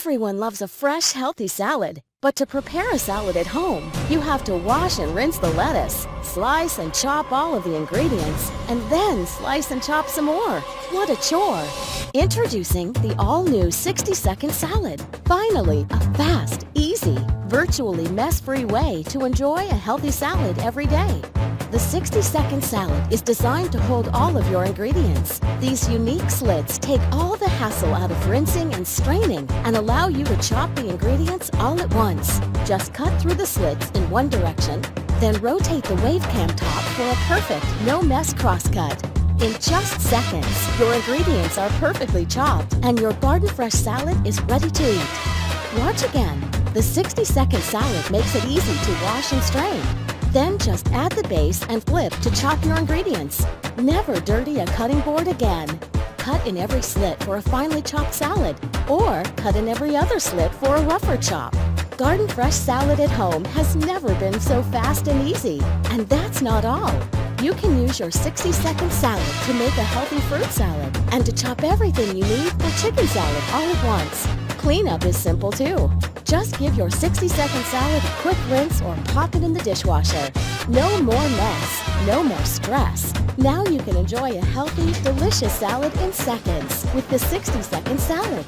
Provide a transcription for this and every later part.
Everyone loves a fresh, healthy salad. But to prepare a salad at home, you have to wash and rinse the lettuce, slice and chop all of the ingredients, and then slice and chop some more. What a chore! Introducing the all-new 60-second salad. Finally, a fast, easy, virtually mess-free way to enjoy a healthy salad every day. The 60-second salad is designed to hold all of your ingredients. These unique slits take all the hassle out of rinsing and straining and allow you to chop the ingredients all at once. Just cut through the slits in one direction, then rotate the wave cam top for a perfect, no-mess crosscut. In just seconds, your ingredients are perfectly chopped and your garden fresh salad is ready to eat. Watch again. The 60-second salad makes it easy to wash and strain. Then just add the base and flip to chop your ingredients. Never dirty a cutting board again. Cut in every slit for a finely chopped salad, or cut in every other slit for a rougher chop. Garden fresh salad at home has never been so fast and easy. And that's not all. You can use your 60-second salad to make a healthy fruit salad and to chop everything you need for chicken salad all at once. Cleanup is simple too. Just give your 60-second salad a quick rinse or pop it in the dishwasher. No more mess, no more stress. Now you can enjoy a healthy, delicious salad in seconds with the 60-second salad.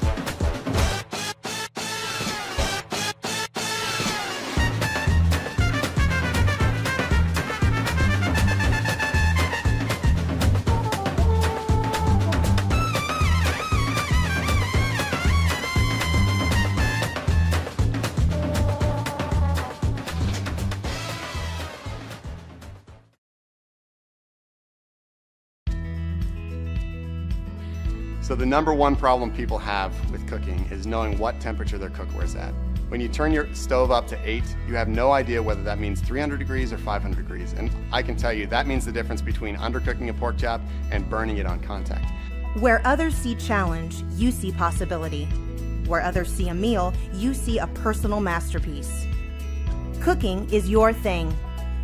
So the number one problem people have with cooking is knowing what temperature their cookware is at. When you turn your stove up to 8, you have no idea whether that means 300 degrees or 500 degrees. And I can tell you, that means the difference between undercooking a pork chop and burning it on contact. Where others see challenge, you see possibility. Where others see a meal, you see a personal masterpiece. Cooking is your thing.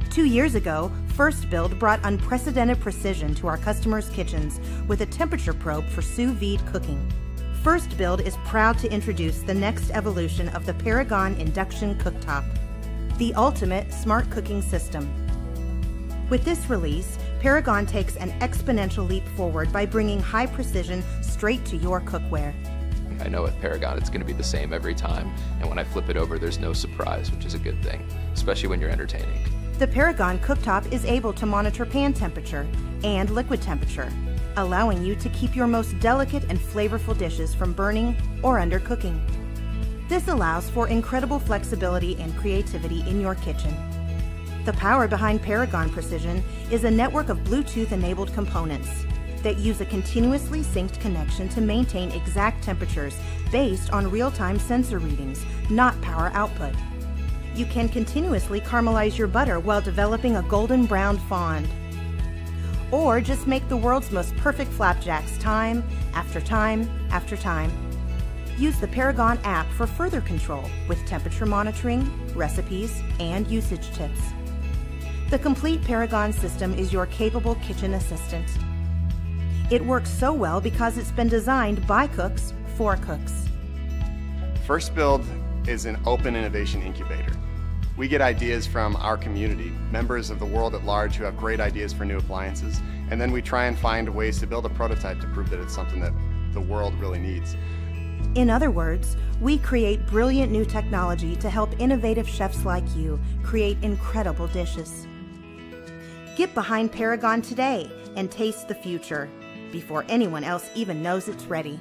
2 years ago, First Build brought unprecedented precision to our customers' kitchens with a temperature probe for sous vide cooking. First Build is proud to introduce the next evolution of the Paragon Induction Cooktop, the ultimate smart cooking system. With this release, Paragon takes an exponential leap forward by bringing high precision straight to your cookware. I know with Paragon it's going to be the same every time, and when I flip it over there's no surprise, which is a good thing, especially when you're entertaining. The Paragon cooktop is able to monitor pan temperature and liquid temperature, allowing you to keep your most delicate and flavorful dishes from burning or undercooking. This allows for incredible flexibility and creativity in your kitchen. The power behind Paragon Precision is a network of Bluetooth-enabled components that use a continuously synced connection to maintain exact temperatures based on real-time sensor readings, not power output. You can continuously caramelize your butter while developing a golden brown fond. Or just make the world's most perfect flapjacks time after time after time. Use the Paragon app for further control with temperature monitoring, recipes, and usage tips. The complete Paragon system is your capable kitchen assistant. It works so well because it's been designed by cooks for cooks. First Build is an open innovation incubator. We get ideas from our community, members of the world at large who have great ideas for new appliances, and then we try and find ways to build a prototype to prove that it's something that the world really needs. In other words, we create brilliant new technology to help innovative chefs like you create incredible dishes. Get behind Paragon today and taste the future before anyone else even knows it's ready.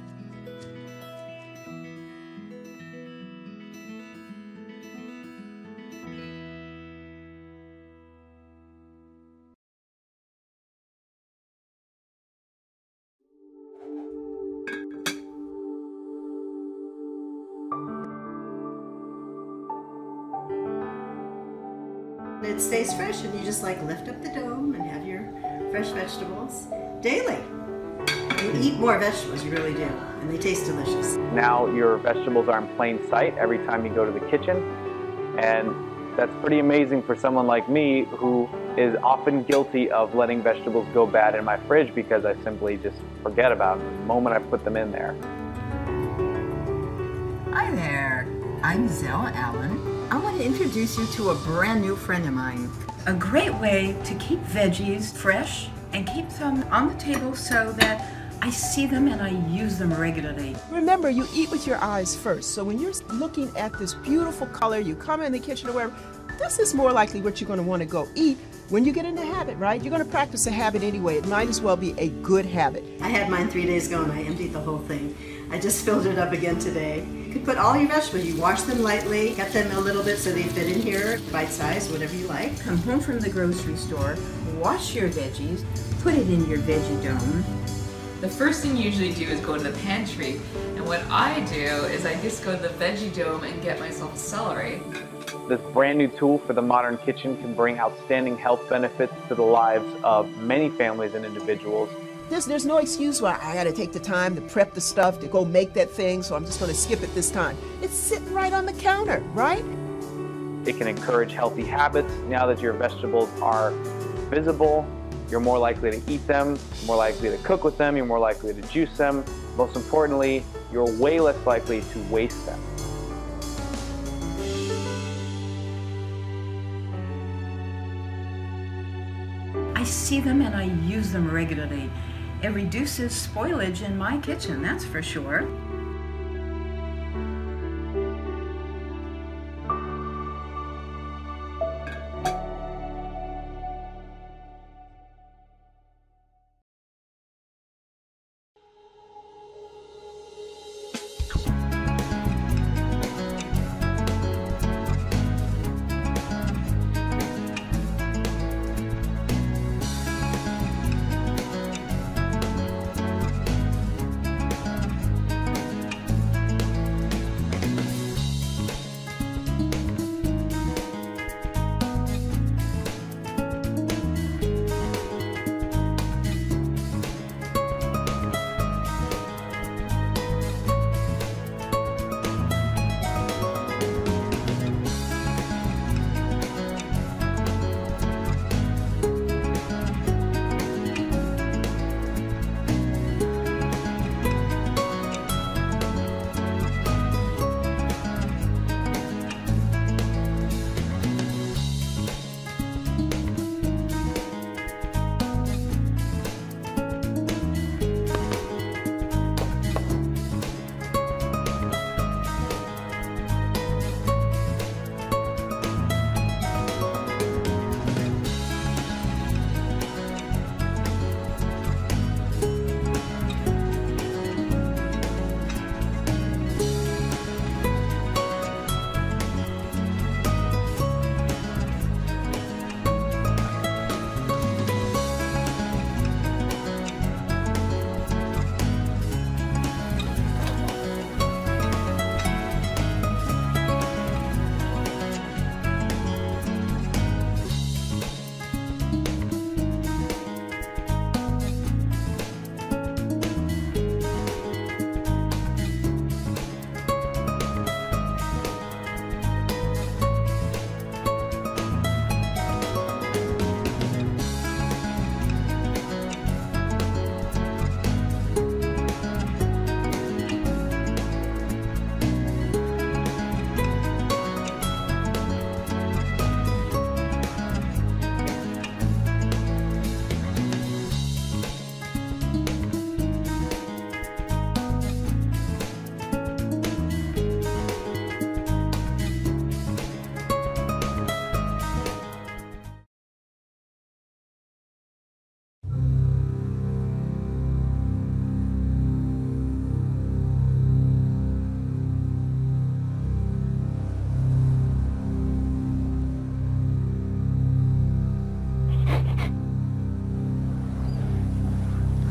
It stays fresh and you just like lift up the dome and have your fresh vegetables daily. You eat more vegetables, you really do, and they taste delicious. Now your vegetables are in plain sight every time you go to the kitchen, and that's pretty amazing for someone like me who is often guilty of letting vegetables go bad in my fridge because I simply just forget about them the moment I put them in there. Hi there. I'm Zell Allen. I want to introduce you to a brand new friend of mine. A great way to keep veggies fresh and keep them on the table so that I see them and I use them regularly. Remember, you eat with your eyes first. So when you're looking at this beautiful color, you come in the kitchen or wherever, this is more likely what you're going to want to go eat when you get in the habit, right? You're going to practice a habit anyway. It might as well be a good habit. I had mine 3 days ago and I emptied the whole thing. I just filled it up again today. You could put all your vegetables, you wash them lightly, cut them a little bit so they fit in here, bite size, whatever you like. Come home from the grocery store, wash your veggies, put it in your veggie dome. The first thing you usually do is go to the pantry, and what I do is I just go to the veggie dome and get myself celery. This brand new tool for the modern kitchen can bring outstanding health benefits to the lives of many families and individuals. There's no excuse why I got to take the time to prep the stuff, to go make that thing, so I'm just going to skip it this time. It's sitting right on the counter, right? It can encourage healthy habits. Now that your vegetables are visible, you're more likely to eat them, you're more likely to cook with them, you're more likely to juice them. Most importantly, you're way less likely to waste them. I see them and I use them regularly. It reduces spoilage in my kitchen, that's for sure.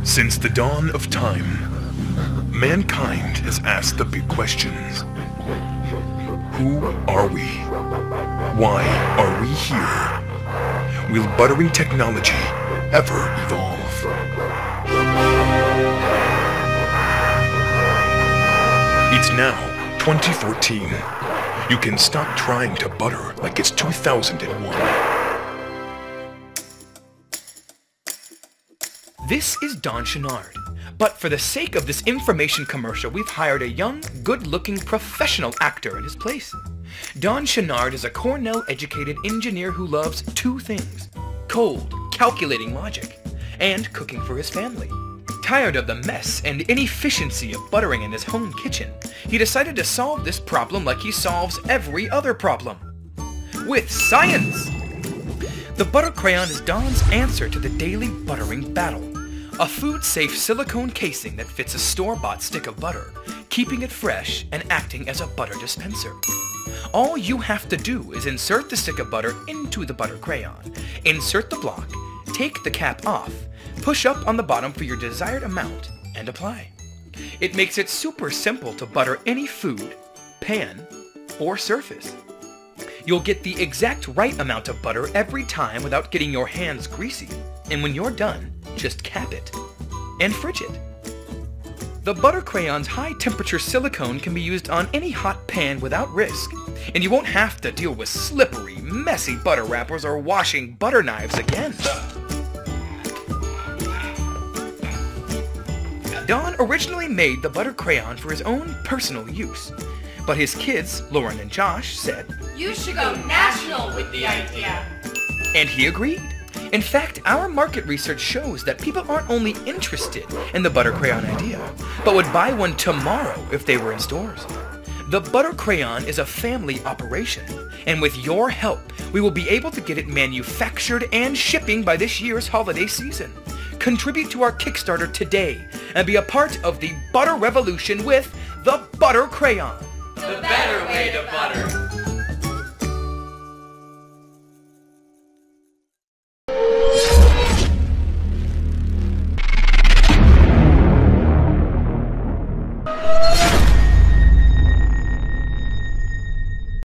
Since the dawn of time, mankind has asked the big questions. Who are we? Why are we here? Will buttering technology ever evolve? It's now 2014. You can stop trying to butter like it's 2001. This is Don Chenard, But for the sake of this information commercial, we've hired a young, good-looking professional actor in his place. Don Chenard is a Cornell-educated engineer who loves two things: cold, calculating logic, and cooking for his family. Tired of the mess and inefficiency of buttering in his home kitchen, he decided to solve this problem like he solves every other problem: with science! The butter crayon is Don's answer to the daily buttering battle. A food-safe silicone casing that fits a store-bought stick of butter, keeping it fresh and acting as a butter dispenser. All you have to do is insert the stick of butter into the butter crayon, insert the block, take the cap off, push up on the bottom for your desired amount, and apply. It makes it super simple to butter any food, pan, or surface. You'll get the exact right amount of butter every time without getting your hands greasy, and when you're done, just cap it and fridge it. The butter crayon's high-temperature silicone can be used on any hot pan without risk, and you won't have to deal with slippery, messy butter wrappers or washing butter knives again. Don originally made the butter crayon for his own personal use, but his kids, Lauren and Josh, said, "You should go national with the idea." And he agreed. In fact, our market research shows that people aren't only interested in the butter crayon idea, but would buy one tomorrow if they were in stores. The butter crayon is a family operation, and with your help, we will be able to get it manufactured and shipping by this year's holiday season. Contribute to our Kickstarter today and be a part of the butter revolution with the butter crayon. The better way to butter.